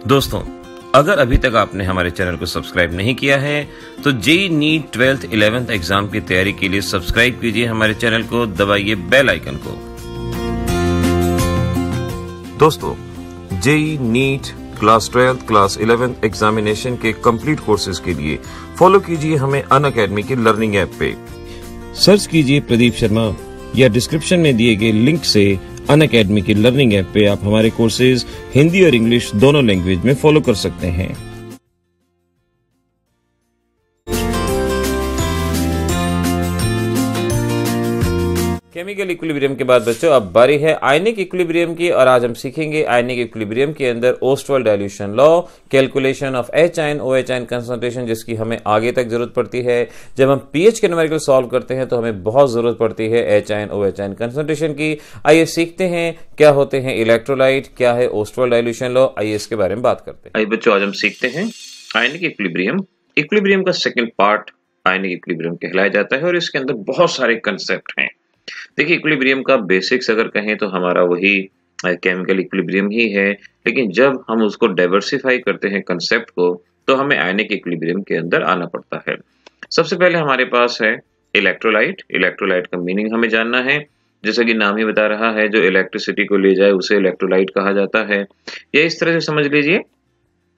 दोस्तों, अगर अभी तक आपने हमारे चैनल को सब्सक्राइब नहीं किया है तो JEE NEET 12th 11th exam की तैयारी के लिए सब्सक्राइब कीजिए हमारे चैनल को, दबाइए बेल आइकन को। दोस्तों, JEE NEET class 12th class 11th examination के कंप्लीट कोर्सेज के लिए फॉलो कीजिए हमें अनअकैडमी के लर्निंग ऐप पे। सर्च कीजिए प्रदीप शर्मा या डिस्क्रिप्शन में दिए गए लिंक से अनअकैडमी की लर्निंग ऐप पे आप हमारे कोर्सेज हिंदी और इंग्लिश दोनों लैंग्वेज में फॉलो कर सकते हैं। केमिकल इक्विलिब्रियम के बाद बच्चों अब बारी है आयनिक इक्विलिब्रियम की, और आज हम सीखेंगे आयनिक इक्विलिब्रियम के अंदर Ostwald dilution law, calculation of H ion OH ion concentration, जिसकी हमें आगे तक जरूरत पड़ती है। जब हम पीएच के न्यूमेरिकल सॉल्व करते हैं तो हमें बहुत जरूरत पड़ती है H ion OH ion concentration की। आइए सीखते हैं क्या होते हैं इलेक्ट्रोलाइट, क्या है ओस्टवाल्ड डाइल्यूशन लॉ, आइए इसके बारे में बात करते हैं। आइए बच्चों, आज हम सीखते हैं आयनिक इक्विलिब्रियम। इक्विलिब्रियम का सेकंड पार्ट आयनिक इक्विलिब्रियम कहलाया जाता है और इसके अंदर बहुत सारे कंसेप्ट हैं। देखिए, इक्विलिब्रियम का बेसिक्स अगर कहें तो हमारा वही केमिकल इक्विलिब्रियम ही है, लेकिन जब हम उसको डाइवर्सिफाई करते हैं कंसेप्ट को तो हमें आयनिक इक्विलिब्रियम के अंदर आना पड़ता है। सबसे पहले हमारे पास है इलेक्ट्रोलाइट। इलेक्ट्रोलाइट का मीनिंग हमें जानना है। जैसा कि नाम ही बता रहा है, जो इलेक्ट्रिसिटी को ले जाए उसे इलेक्ट्रोलाइट कहा जाता है। या इस तरह से समझ लीजिए,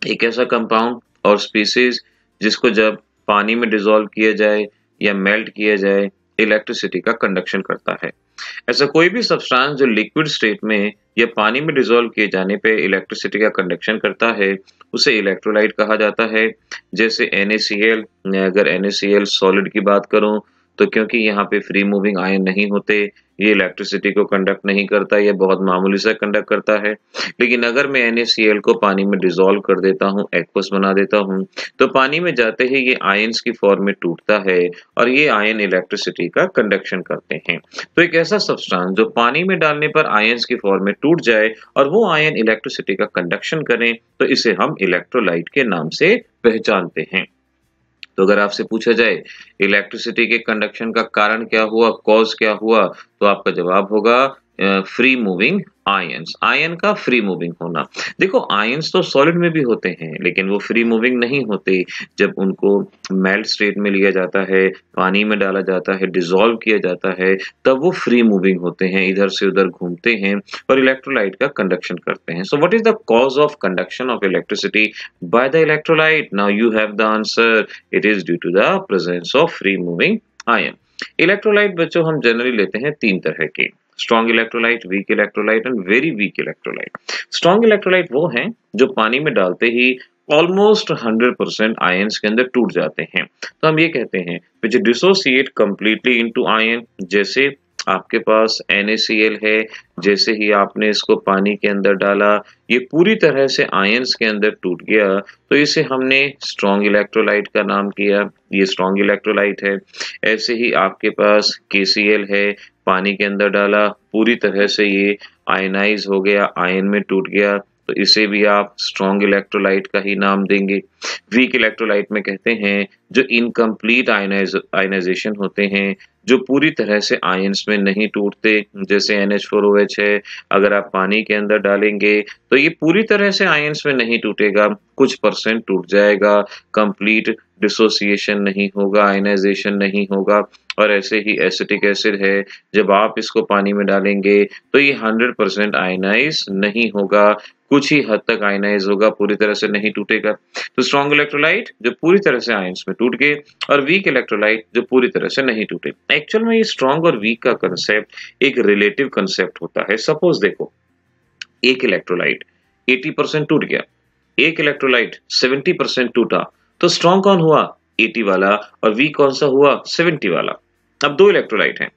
एक ऐसा कंपाउंड और स्पीसीज जिसको जब पानी में डिसॉल्व किया जाए या मेल्ट किया जाए इलेक्ट्रिसिटी का कंडक्शन करता है। ऐसा कोई भी सब्सटेंस जो लिक्विड स्टेट में या पानी में डिसॉल्व किए जाने पे इलेक्ट्रिसिटी का कंडक्शन करता है उसे इलेक्ट्रोलाइट कहा जाता है। जैसे NaCl, अगर NaCl सॉलिड की बात करूं तो क्योंकि यहाँ पे फ्री मूविंग आयन नहीं होते, ये इलेक्ट्रिसिटी को कंडक्ट नहीं करता, ये बहुत मामूली सा कंडक्ट करता है। लेकिन अगर मैं NaCl को पानी में डिसॉल्व कर देता हूँ, एक्वस बना देता हूँ, तो पानी में जाते ही ये आयंस की फॉर्म में टूटता है और ये आयन इलेक्ट्रिसिटी का कंडक्शन करते हैं। तो एक ऐसा सब्सटेंस जो पानी में डालने पर आयंस की फॉर्म में टूट जाए और वो आयन इलेक्ट्रिसिटी का कंडक्शन करें तो इसे हम इलेक्ट्रोलाइट के नाम से पहचानते हैं। तो अगर आपसे पूछा जाए इलेक्ट्रिसिटी के कंडक्शन का कारण क्या हुआ, कॉज क्या हुआ, तो आपका जवाब होगा फ्री मूविंग आयंस। आयन का फ्री मूविंग होना। देखो, आयंस तो सॉलिड में भी होते हैं लेकिन वो फ्री मूविंग नहीं होते। जब उनको मेल्ट स्टेट में लिया जाता है, पानी में डाला जाता है, डिसॉल्व किया जाता है, तब वो फ्री मूविंग होते हैं, इधर से उधर घूमते हैं और इलेक्ट्रोलाइट का कंडक्शन करते हैं। So what is the cause of conduction of electricity by the electrolyte? Now you have the answer, it is due to the presence of free moving ion. Electrolyte बच्चों हम जनरली लेते हैं तीन तरह के, strong electrolyte, weak electrolyte and very weak electrolyte. Strong electrolyte वो हैं जो पानी में डालते ही ऑलमोस्ट 100% आयंस के अंदर टूट जाते हैं। तो हम ये कहते हैं which dissociate completely into ion. जैसे आपके पास NaCl है, जैसे ही आपने इसको पानी के अंदर डाला ये पूरी तरह से आयंस के अंदर टूट गया, तो इसे हमने स्ट्रॉन्ग इलेक्ट्रोलाइट का नाम किया, ये स्ट्रॉन्ग इलेक्ट्रोलाइट है। ऐसे ही आपके पास KCl है, पानी के अंदर डाला पूरी तरह से ये आयनाइज हो गया, आयन में टूट गया, तो इसे भी आप स्ट्रॉन्ग इलेक्ट्रोलाइट का ही नाम देंगे। वीक इलेक्ट्रोलाइट में कहते हैं जो इनकम्प्लीट आयनाइजेशन होते हैं, जो पूरी तरह से आयंस में नहीं टूटते। जैसे NH4OH है, अगर आप पानी के अंदर डालेंगे तो ये पूरी तरह से आयंस में नहीं टूटेगा, कुछ परसेंट टूट जाएगा, कंप्लीट डिसोसिएशन नहीं होगा, आयनाइजेशन नहीं होगा। और ऐसे ही एसिटिक एसिड है, जब आप इसको पानी में डालेंगे तो ये 100% आयनाइज नहीं होगा, कुछ ही हद तक आयनाइज होगा, पूरी तरह से नहीं टूटेगा। तो स्ट्रॉन्ग इलेक्ट्रोलाइट जो पूरी तरह से आयंस में टूट गए और वीक इलेक्ट्रोलाइट जो पूरी तरह से नहीं टूटे। एक्चुअल में ये स्ट्रॉन्ग और वीक का कंसेप्ट एक रिलेटिव कंसेप्ट होता है। सपोज देखो, एक इलेक्ट्रोलाइट 80% टूट गया, एक इलेक्ट्रोलाइट 70% टूटा, तो स्ट्रॉन्ग कौन हुआ? 80 वाला, और वीक कौन सा हुआ? 70 वाला। अब दो इलेक्ट्रोलाइट हैं,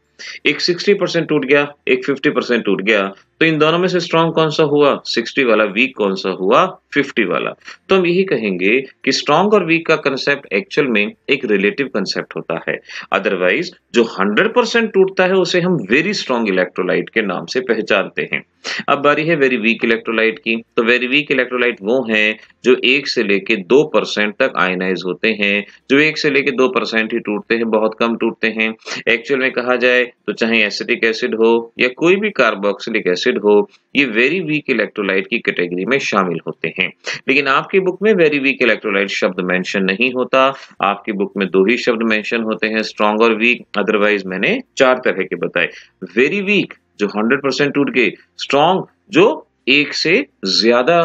एक 60% टूट गया, एक 50% टूट गया, तो इन दोनों में से स्ट्रॉन्ग कौन सा हुआ? 60 वाला। वीक कौन सा हुआ? 50 वाला। तो हम यही कहेंगे कि स्ट्रॉन्ग और वीक का कंसेप्ट एक्चुअल में एक रिलेटिव कंसेप्ट होता है। अदरवाइज जो 100% टूटता है उसे हम वेरी स्ट्रॉन्ग इलेक्ट्रोलाइट के नाम से पहचानते हैं। अब बारी है वेरी वीक इलेक्ट्रोलाइट की। तो वेरी वीक इलेक्ट्रोलाइट वो हैं जो 1 से लेके 2% तक आयनाइज होते हैं, जो 1 से लेके 2% ही टूटते हैं, बहुत कम टूटते हैं। एक्चुअल में कहा जाए तो चाहे एसिटिक एसिड हो या कोई भी कार्बोक्सिलिक एसिड एसिड हो, ये वेरी वीक इलेक्ट्रोलाइट की कैटेगरी में शामिल होते हैं। लेकिन आपकी बुक में वेरी वीक इलेक्ट्रोलाइट शब्द मेंशन नहीं होता। आपकी बुक में 2 ही शब्द मेंशन होते हैं, स्ट्रॉन्ग और वीक। अदरवाइज मैंने 4 तरह के बताए। वेरी वीक जो 100% टूट गए, स्ट्रॉन्ग जो 1 से ज्यादा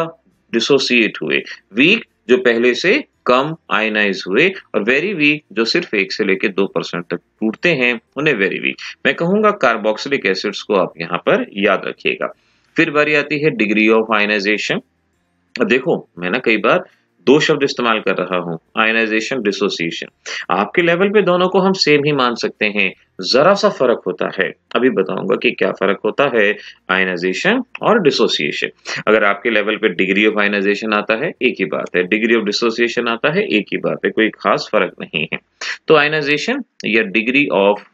डिसोसिएट हुए, वीक जो पहले से कम आयनाइज हुए, और वेरी वीक जो सिर्फ 1 से लेकर 2% तक टूटते हैं, उन्हें वेरी वीक। मैं कहूंगा कार्बोक्सिलिक एसिड्स को आप यहाँ पर याद रखिएगा। फिर बारी आती है डिग्री ऑफ आयनाइजेशन। देखो मैं ना कई बार 2 शब्द इस्तेमाल कर रहा हूं, आयनाइजेशन, डिसोसिएशन। आपके लेवल पे दोनों को हम सेम ही मान सकते हैं, जरा सा फर्क होता है। अभी बताऊंगा कि क्या फर्क होता है आयनाइजेशन और डिसोसिएशन। अगर आपके लेवल पे डिग्री ऑफ आयनाइजेशन आता है, एक ही बात है, डिग्री ऑफ डिसोसिएशन आता है, एक ही बात है, कोई खास फर्क नहीं है। तो आयनाइजेशन या डिग्री ऑफ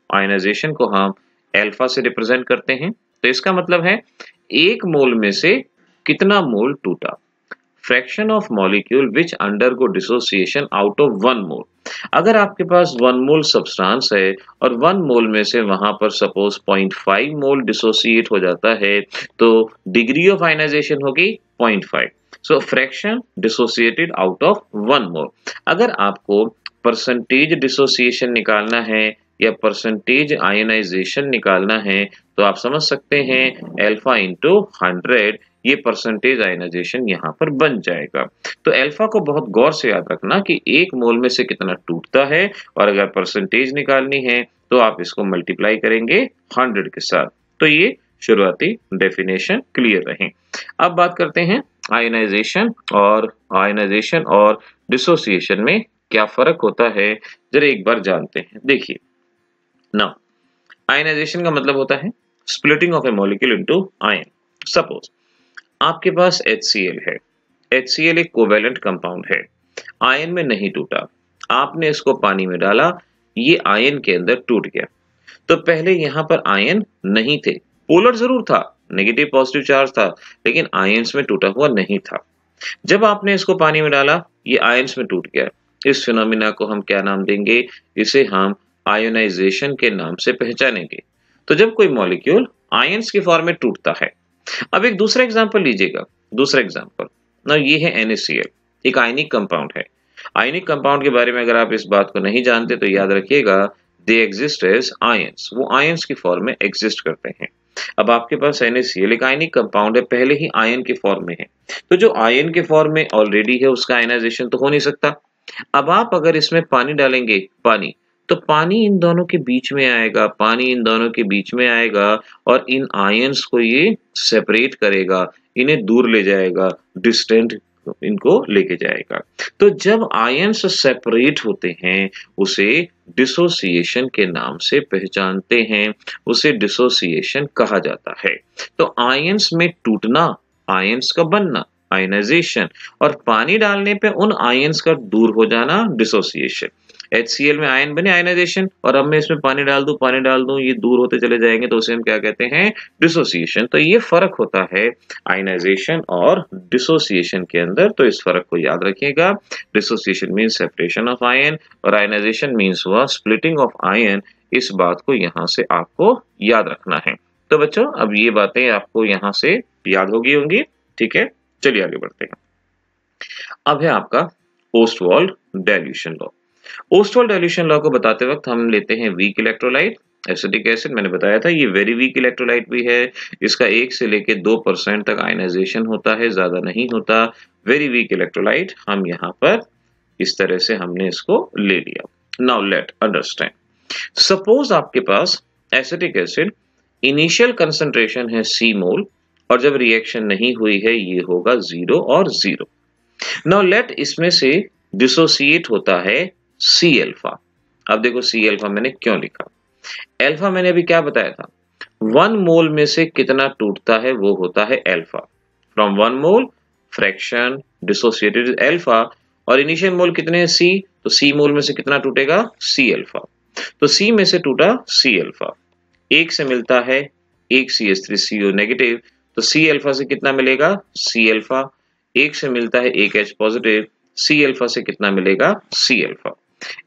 आयनाइजेशन को हम अल्फा से रिप्रेजेंट करते हैं। तो इसका मतलब है 1 मोल में से कितना मोल टूटा, fraction of molecule which undergo dissociation out of 1 मोल। अगर आपके पास 1 मोल सब्सटेंस है और 1 मोल में से वहां पर सपोज 0.5 मोल डिसोसिएट हो जाता है, तो डिग्री ऑफ आयनाइजेशन होगी 0.5। सो फ्रैक्शन डिसोसिएटेड आउट ऑफ 1 मोल। अगर आपको परसेंटेज डिसोसिएशन निकालना है या परसेंटेज आयनाइजेशन निकालना है, तो आप समझ सकते हैं अल्फा इंटू 100, ये परसेंटेज आयनाइजेशन यहाँ पर बन जाएगा। तो अल्फा को बहुत गौर से याद रखना कि 1 मोल में से कितना टूटता है, और अगर परसेंटेज निकालनी है तो आप इसको मल्टीप्लाई करेंगे 100 के साथ। तो ये शुरुआती डेफिनेशन क्लियर रहे। अब बात करते हैं आयनाइजेशन और डिसोसिएशन में क्या फर्क होता है, जरा एक बार जानते हैं। देखिए नाउ, आयनाइजेशन का मतलब होता है splitting of A molecule into ion. Suppose आपके पास HCl है, HCl एक कोवेलेंट कंपाउंड है, आयन में नहीं टूटा, आपने इसको पानी में डाला, ये आयन के अंदर टूट गया। तो पहले यहाँ पर आयन नहीं थे, पोलर जरूर था, नेगेटिव पॉजिटिव चार्ज था, लेकिन आयंस में टूटा हुआ नहीं था। जब आपने इसको पानी में डाला, ये आयंस में टूट गया। इस फिनोमिना को हम क्या नाम देंगे, इसे हम आयोनाइजेशन के नाम से पहचानेंगे। तो जब कोई मॉलिक्यूल आयंस के फॉर्म में टूटता है। अब एक दूसरा एग्जांपल लीजिएगा, दूसरा एग्जांपल ना, ये है NaCl, एक आयनिक कंपाउंड है। आयनिक कंपाउंड के बारे में अगर आप इस बात को नहीं जानते तो याद रखिएगा, दे एग्जिस्ट एज आयंस, वो आयंस की फॉर्म में एग्जिस्ट करते हैं। अब आपके पास NaCl एक आयनिक कंपाउंड है, पहले ही आयन के फॉर्म में है, तो जो आयन के फॉर्म में ऑलरेडी है उसका आयनाइजेशन तो हो नहीं सकता। अब आप अगर इसमें पानी डालेंगे, पानी, तो पानी इन दोनों के बीच में आएगा, पानी इन दोनों के बीच में आएगा और इन आयंस को ये सेपरेट करेगा, इन्हें दूर ले जाएगा, डिस्टेंट इनको लेके जाएगा। तो जब आयंस सेपरेट होते हैं उसे डिसोसिएशन के नाम से पहचानते हैं, उसे डिसोसिएशन कहा जाता है। तो आयंस में टूटना, आयंस का बनना आयनाइजेशन, और पानी डालने पे उन आयंस का दूर हो जाना डिसोसिएशन। HCl में आयन बने आयनाइजेशन, और अब मैं इसमें पानी डाल दूं, ये दूर होते चले जाएंगे, तो उसे हम क्या कहते हैं, डिसोसिएशन। तो ये फर्क होता है आयनाइजेशन और डिसोसिएशन के अंदर, तो इस फर्क को याद रखिएगा। Dissociation means separation of ion और आयनाइजेशन मीन्स हुआ स्प्लिटिंग ऑफ आयन। इस बात को यहाँ से आपको याद रखना है। तो बच्चों अब ये बातें आपको यहाँ से याद होंगी, ठीक है। चलिए आगे बढ़ते हैं। अब है आपका Ostwald dilution law. Ostwald dilution law को बताते वक्त हम लेते हैं वीक इलेक्ट्रोलाइट, एसिटिक एसिड। मैंने बताया था ये वेरी वीक इलेक्ट्रोलाइट भी है, इसका 1 से लेके 2% तक आयनाइजेशन होता है, ज्यादा नहीं होता। वेरी वीक इलेक्ट्रोलाइट हम यहाँ पर इस तरह से हमने इसको ले लिया। नाउ लेट अंडरस्टैंड, सपोज आपके पास एसिटिक एसिड इनिशियल कंसंट्रेशन है C मोल, और जब रिएक्शन नहीं हुई है ये होगा 0 और 0। नाउ लेट इसमें से डिसोसिएट होता है C अल्फा। अब देखो C अल्फा मैंने क्यों लिखा, अल्फा मैंने अभी क्या बताया था, 1 मोल में से कितना टूटता है वो होता है alpha. From 1 mole fraction dissociated alpha, और इनिशियल मोल कितने हैं C, तो C मोल में से कितना टूटेगा C अल्फा। तो C में से टूटा C अल्फा, 1 से मिलता है 1 CH3CO नेगेटिव, तो C अल्फा से कितना मिलेगा C अल्फा, 1 से मिलता है 1 H पॉजिटिव, C अल्फा से कितना मिलेगा C अल्फा।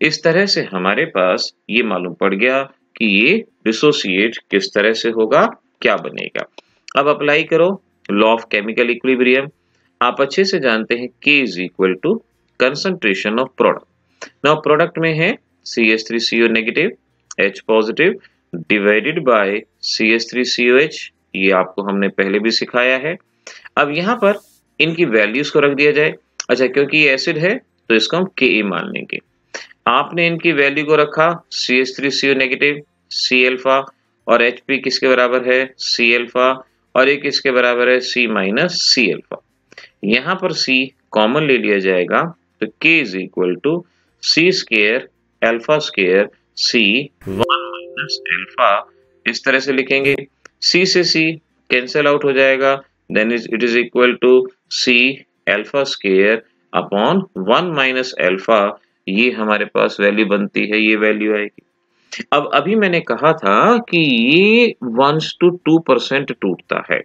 इस तरह से हमारे पास ये मालूम पड़ गया कि ये डिसोसिएट किस तरह से होगा, क्या बनेगा। अब अप्लाई करो लॉ ऑफ केमिकल इक्विलिब्रियम। आप अच्छे से जानते हैं K is equal to concentration of product. Now product में है CH3CO negative, H positive divided by CH3COH। ये आपको हमने पहले भी सिखाया है। अब यहाँ पर इनकी वैल्यूज को रख दिया जाए। अच्छा, क्योंकि ये एसिड है तो इसको हम Ka मान लेंगे। आपने इनकी वैल्यू को रखा CH3CO नेगेटिव C अल्फा, और HP किसके बराबर है C अल्फा, और एक इसके बराबर है C माइनस C अल्फा। यहाँ पर C कॉमन ले लिया जाएगा तो K is equal to C square alpha square C 1 minus alpha, इस तरह से लिखेंगे। C से C कैंसिल आउट हो जाएगा, then it is equal to C alpha square upon 1 minus alpha. ये हमारे पास वैल्यू बनती है, ये वैल्यू आएगी। अब अभी मैंने कहा था कि ये 1 to 2% टूटता है,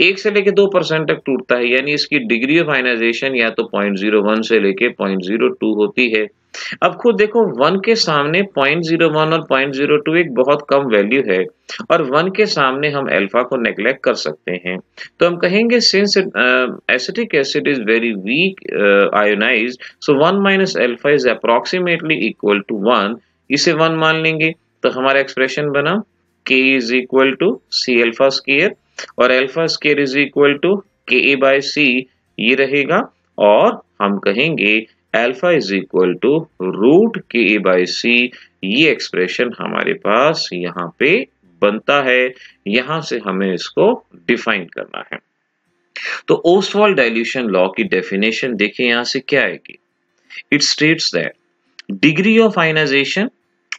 1 से लेके 2% तक टूटता है, यानी इसकी डिग्री ऑफ आयनाइजेशन या तो 0.01 से लेके 0.02 होती है। अब खुद देखो 1 के सामने 0.01 और 0.02 एक बहुत कम वैल्यू है, और 1 के सामने हम अल्फा को नेग्लेक्ट कर सकते हैं। तो हम कहेंगे since acetic acid is very weak ionised, so 1 minus alpha is approximately equal to 1। इसे 1 मान लेंगे तो हमारा एक्सप्रेशन बना K is equal to C alpha square, और alpha square is equal to Ka by C ये रहेगा, और हम कहेंगे alpha is equal to root Ka by C। ये एक्सप्रेशन हमारे पास यहाँ पे बनता है। यहाँ से हमें इसको डिफाइन करना है। तो ओस्टवाल्ड डाइल्यूशन लॉ की डेफिनेशन देखिए यहाँ से क्या आएगी। It states that degree of ionisation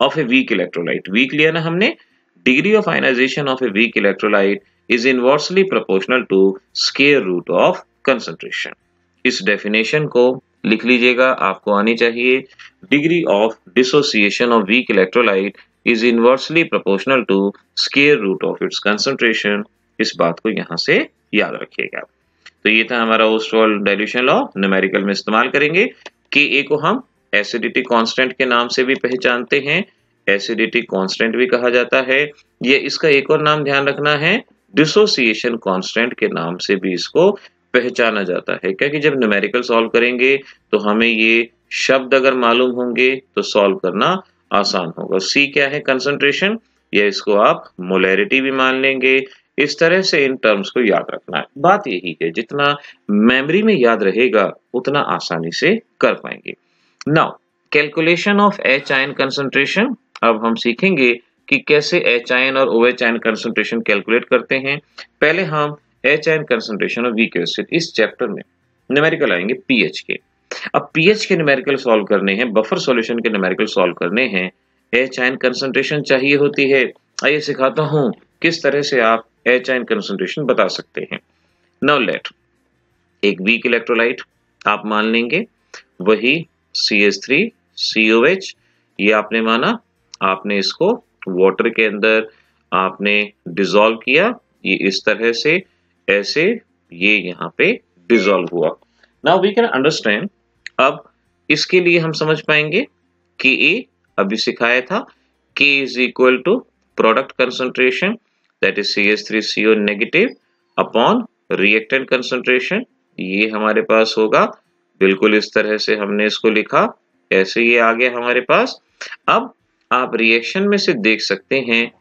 of a weak electrolyte, weak लिया ना हमने, degree of ionisation of a weak electrolyte is inversely proportional to square root of concentration. इस डेफिनेशन को लिख लीजिएगा, आपको आनी चाहिए। Degree of dissociation of weak electrolyte is inversely proportional to square root of its concentration. इस बात को यहां से याद रखिएगा। तो ये था हमारा ओस्टवाल्ड डाइल्यूशन लॉ, न्यूमेरिकल में इस्तेमाल करेंगे। Ka को हम एसिडिटी कांस्टेंट के नाम से भी पहचानते हैं, एसिडिटी कांस्टेंट भी कहा जाता है। ये इसका एक और नाम ध्यान रखना है, डिसोसिएशन कांस्टेंट के नाम से भी इसको पहचाना जाता है, क्योंकि जब न्यूमेरिकल सॉल्व करेंगे तो हमें ये शब्द अगर मालूम होंगे तो सॉल्व करना आसान होगा। C क्या है कंसंट्रेशन, या इसको आप मोलैरिटी भी मान लेंगे। इस तरह से इन टर्म्स को याद रखना है। बात यही है, जितना मेमोरी में याद रहेगा उतना आसानी से कर पाएंगे। Now calculation of H ion concentration, अब हम सीखेंगे कि कैसे H आयन और OH आयन कंसंट्रेशन कैलकुलेट करते हैं। पहले हम H ion concentration of weak acid, इस चैप्टर में न्यूमेरिकल आएंगे pH के। अब pH के न्यूमेरिकल सॉल्व करने हैं, बफर सॉल्यूशन के न्यूमेरिकल सॉल्व करने हैं, H आयन कंसंट्रेशन चाहिए होती है। आइए सिखाता हूं किस तरह से आप H आयन कंसंट्रेशन बता सकते हैं। नाउ लेट, एक वीक इलेक्ट्रोलाइट आप मान लेंगे, वही CH3COH, ये आपने माना, आपने इसको वाटर के अंदर आपने डिसॉल्व किया, ये इस तरह से ऐसे ये यहाँ पे डिसॉल्व हुआ। नाउ वी कैन अंडरस्टैंड, अब इसके लिए हम समझ पाएंगे कि A अभी सिखाया था, K is equal to product concentration that is CH3CO negative upon reactant concentration. ये हमारे पास होगा बिल्कुल इस तरह से हमने इसको लिखा, ऐसे ये आ गया हमारे पास। अब आप रिएक्शन में से देख सकते हैं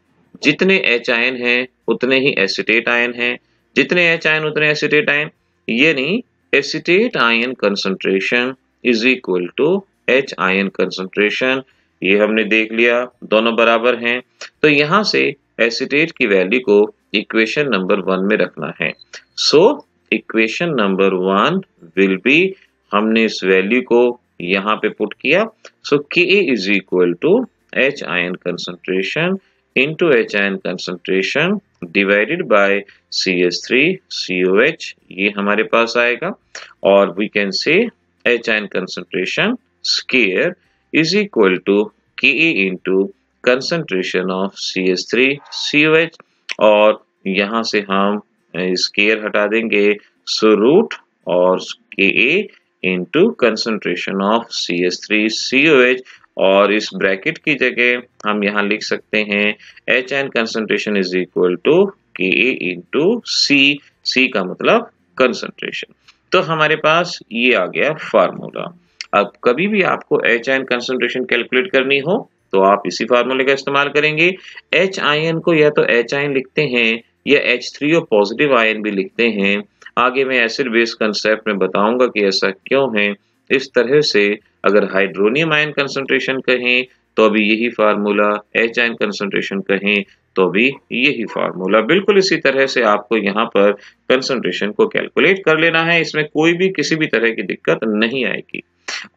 जितने H आयन हैं उतने ही एसीटेट आयन हैं, जितने H आयन उतने एसीटेट आयन, यानी acetate ion concentration is equal to H ion concentration. ये हमने देख लिया, दोनों बराबर हैं। तो यहां से एसीटेट की वैल्यू को इक्वेशन नंबर 1 में रखना है। So equation number 1 will be, हमने इस वैल्यू को यहाँ पे पुट किया। So Ka is equal to H ion concentration into H ion concentration divided by CH3COH, ये हमारे पास आएगा। और we can say H ion concentration square is equal to Ka into concentration of CH3COH, और यहाँ से हम स्क्वायर हटा देंगे, सो रूट और Ka into concentration of CH3COH, और इस ब्रैकेट की जगह हम यहाँ लिख सकते हैं H ion concentration is equal to Ka into C, C का मतलब कंसंट्रेशन। तो हमारे पास ये आ गया फार्मूला। अब कभी भी आपको एच आयन कंसंट्रेशन कैलकुलेट करनी हो तो आप इसी फार्मूले का इस्तेमाल करेंगे। एच आयन को या तो एच आयन लिखते हैं या H3 और पॉजिटिव आयन भी लिखते हैं। आगे मैं एसिड बेस कंसेप्ट में बताऊंगा कि ऐसा क्यों है। इस तरह से अगर हाइड्रोनियम आयन कंसंट्रेशन कहें तो अभी यही फार्मूला, एच आयन कंसंट्रेशन कहें तो भी यही फार्मूला। बिल्कुल इसी तरह से आपको यहाँ पर कंसंट्रेशन को कैलकुलेट कर लेना है, इसमें कोई भी किसी भी तरह की दिक्कत नहीं आएगी।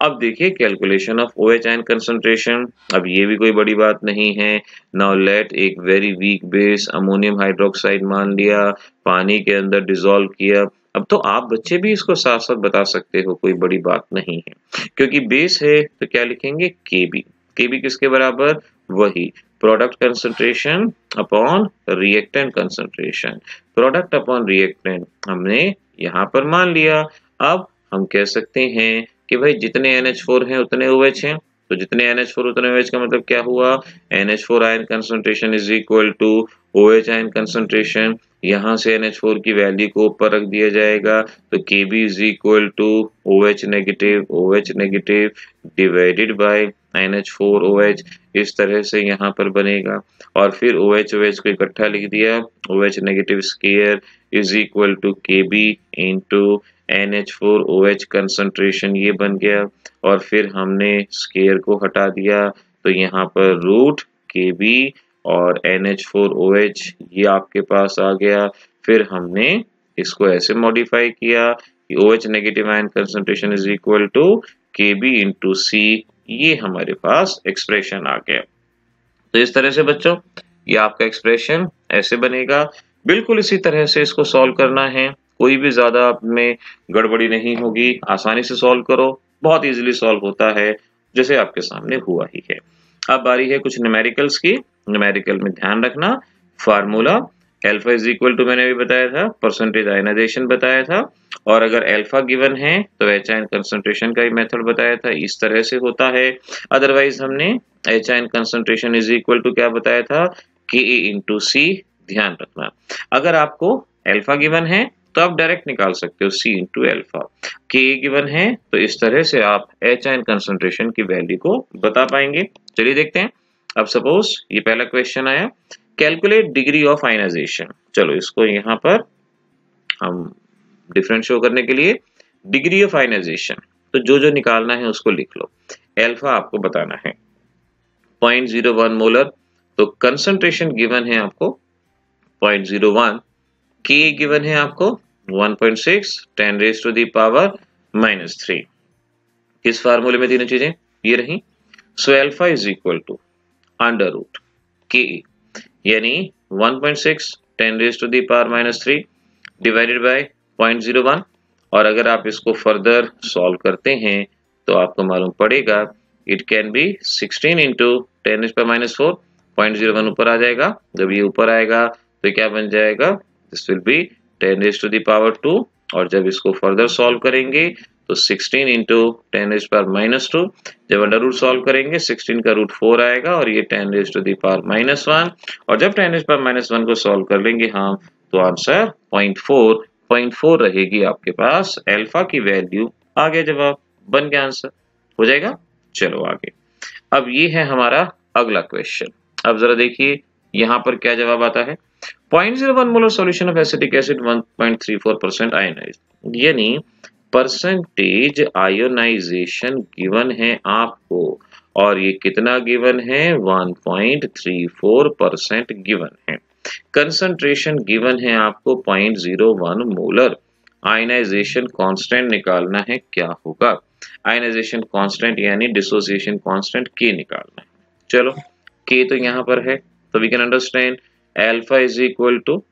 अब देखिए calculation of OH ion concentration, अब ये भी कोई बड़ी बात नहीं है। नाउ लेट एक very weak base ammonium hydroxide मान लिया, पानी के अंदर डिसॉल्व किया। अब तो आप बच्चे भी इसको साथ साथ बता सकते हो, कोई बड़ी बात नहीं है। क्योंकि बेस है तो क्या लिखेंगे Kb। Kb किसके बराबर, वही product concentration upon reactant concentration. Product upon reactant हमने यहाँ पर मान लिया। अब हम कह सकते हैं कि भाई जितने NH4 हैं उतने OH हैं, तो जितने NH4 उतने OH का मतलब क्या हुआ, NH4 ion concentration is equal to OH ion concentration. यहाँ से NH4 की वैल्यू को ऊपर रख दिया जाएगा तो Kb is equal to OH negative divided by NH4OH। इस तरह से यहाँ पर बनेगा और फिर OH को इकट्ठा लिख दिया, OH negative square is equal to Kb into NH4OH concentration, ये बन गया। और फिर हमने स्क्वायर को हटा दिया तो यहाँ पर रूट Kb और NH4OH ये आपके पास आ गया। फिर हमने इसको ऐसे मॉडिफाई किया कि OH negative ion concentration is equal to Kb into C, ये हमारे पास एक्सप्रेशन आ गया। तो इस तरह से बच्चों ये आपका एक्सप्रेशन ऐसे बनेगा। बिल्कुल इसी तरह से इसको सॉल्व करना है, कोई भी ज्यादा में गड़बड़ी नहीं होगी, आसानी से सॉल्व करो, बहुत इजीली सॉल्व होता है जैसे आपके सामने हुआ ही है। अब बारी है कुछ न्यूमेरिकल्स की। न्यूमेरिकल में ध्यान रखना formula alpha is equal to, मैंने भी बताया था, परसेंटेज आयनाइजेशन बताया था। और अगर अल्फा गिवन है तो एच आयन कंसंट्रेशन का ही मेथड बताया था, इस तरह से होता है। अदरवाइज हमने H ion concentration is equal to क्या बताया था, Ka इंटू सी। ध्यान रखना अगर आपको अल्फा गिवन है तो आप डायरेक्ट निकाल सकते हो C into alpha. Ka given है तो इस तरह से आप एच आयन कंसंट्रेशन की वैल्यू को बता पाएंगे। चलिए देखते हैं। अब सपोज ये पहला क्वेश्चन आया, कैलकुलेट डिग्री ऑफ आयनाइजेशन। चलो इसको यहाँ पर हम डिफरेंट शो करने के लिए डिग्री ऑफ आयनाइजेशन, तो जो जो निकालना है उसको लिख लो। अल्फा आपको बताना है 0.01 मोलर, तो कंसंट्रेशन गिवन है आपको 0.01, K गिवन है आपको 1.6 10 रेज़ टू द पावर -3। किस फार्मूले में तीनों चीजें ये रही। So alpha is equal to under root Ka यानी 1.6 10 raise to the power -3 divided by 0.01। और अगर आप इसको फर्दर सॉल्व करते हैं तो आपको मालूम पड़ेगा it can be 16 into 10 rays power -4, 0.01 ऊपर आ जाएगा। जब ये ऊपर आएगा तो क्या बन जाएगा, this will be 10 raise to the power 2। और जब इसको फर्दर सॉल्व करेंगे तो 16 इंटू 10 रेज़ पावर -2, जब अंडर रूट सॉल्व करेंगे 16 का रूट 4 आएगा और ये 10 रेज़ टू द पावर -1। और जब 10 रेज़ पावर -1 को सॉल्व कर लेंगे हम तो आंसर 0.4 रहेगी आपके पास। अल्फा की वैल्यू आ गया, जवाब बन गया, आंसर हो जाएगा। चलो आगे। अब ये है हमारा अगला क्वेश्चन। अब जरा देखिए यहाँ पर क्या जवाब आता है। 0.01 molar solution of acetic acid 1.34% ionised, यानी परसेंटेज आयोनाइजेशन गिवन है आपको और ये कितना गिवन है, 1.34% गिवन है। कंसंट्रेशन गिवन है आपको 0.01 मोलर। आयनाइजेशन कांस्टेंट निकालना है, क्या होगा आयनाइजेशन कांस्टेंट यानी डिसोसिएशन कांस्टेंट K निकालना है। चलो K तो यहाँ पर है तो we can understand alpha is equal to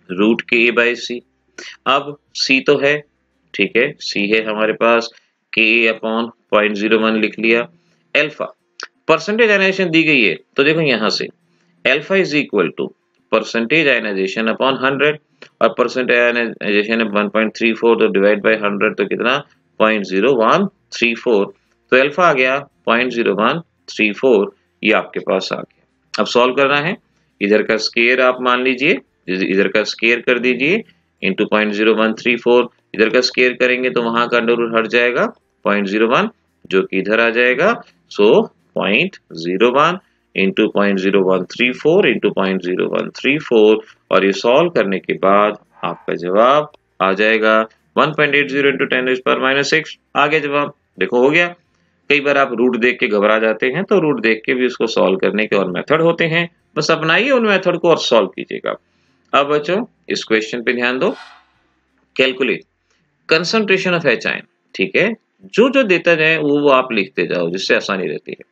root Ka by C. अब C तो है, ठीक है, C है हमारे पास, Ka अपॉन 0.01 लिख लिया। अल्फा परसेंटेज आयनाइजेशन दी गई है तो देखो यहाँ से alpha is equal to percentage ionization upon 100 और परसेंटेज आयनाइजेशन है 1.34 तो डिवाइड बाय 100 तो कितना 0.0134। तो अल्फा आ गया 0.0134, ये आपके पास आ गया। अब सॉल्व करना है, इधर का स्क्वायर आप मान लीजिए इधर का स्क्वायर कर दीजिए इंटू 0.0134, इधर का स्क्वायर करेंगे तो वहां का अंडर रूट हट जाएगा 0.01 जो कि इधर आ जाएगा। सो 0.01 इंटू 0.0134 इंटू 0.0134 और ये सॉल्व करने के बाद आपका जवाब आ जाएगा 1.80 इंटू 10⁻⁻6। आ गया जवाब, देखो हो गया। कई बार आप रूट देख के घबरा जाते हैं तो रूट देख के भी उसको सॉल्व करने के और मेथड होते हैं, बस अपनाइए उन मेथड को और सॉल्व कीजिएगा। अब बच्चों इस क्वेश्चन पे ध्यान दो, calculate concentration of H ion. ठीक है, जो जो देता जाए वो आप लिखते जाओ जिससे आसानी रहती है।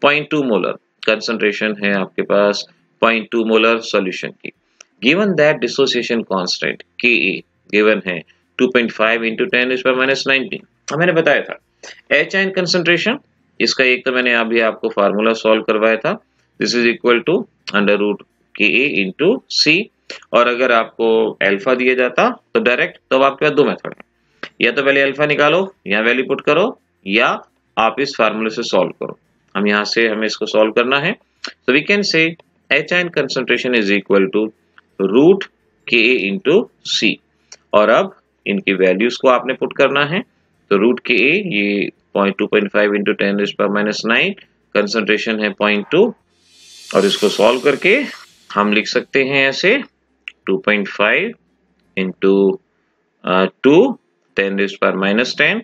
0.2 मोलर कंसंट्रेशन है आपके पास 0.2 मोलर सॉल्यूशन की। Given that dissociation constant Ka given है 2.5 इंटू 10⁻⁻19। मैंने बताया था एच आयन कंसंट्रेशन, इसका एक तो मैंने अभी आपको फार्मूला सॉल्व करवाया था, this is equal to under root Ka into C. और अगर आपको अल्फा दिया जाता तो डायरेक्ट, तो आपके पास दो मेथड है, या तो पहले अल्फा निकालो या वैल्यू पुट करो, या आप इस फार्मूले से सॉल्व करो। हम यहाँ से हमें इसको सॉल्व करना है, तो we can say H ion concentration is equal to root Ka into C. और अब इनकी वैल्यूज को आपने पुट करना है, तो रूट Ka ये 2.5 इंटू 10⁻⁻9, कंसंट्रेशन है 0.2, और इसको सॉल्व करके हम लिख सकते हैं ऐसे 2.5 इंटू 2 10⁻⁻10।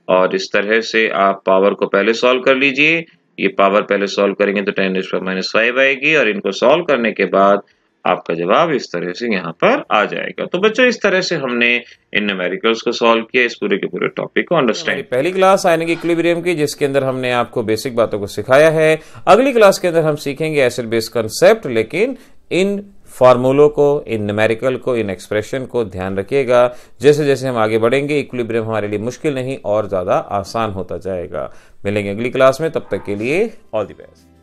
और इस तरह से आप पावर को पहले सॉल्व कर लीजिए, ये पावर पहले सॉल्व करेंगे तो 10⁻5 आएगी, और इनको सॉल्व करने के बाद आपका जवाब इस तरह से यहाँ पर आ जाएगा। तो बच्चों इस तरह से हमने इन न्यूमेरिकल्स को सॉल्व किया, इस पूरे के पूरे टॉपिक को अंडरस्टैंड। पहली क्लास आयनिक इक्विलिब्रियम की, जिसके अंदर हमने आपको बेसिक बातों को सिखाया है। अगली क्लास के अंदर हम सीखेंगे एसिड बेस कंसेप्ट, लेकिन इन फॉर्मूलों को, इन न्यूमेरिकल को, इन एक्सप्रेशन को ध्यान रखिएगा। जैसे जैसे हम आगे बढ़ेंगे इक्विलिब्रियम हमारे लिए मुश्किल नहीं और ज्यादा आसान होता जाएगा। मिलेंगे अगली क्लास में, तब तक के लिए ऑल द बेस्ट।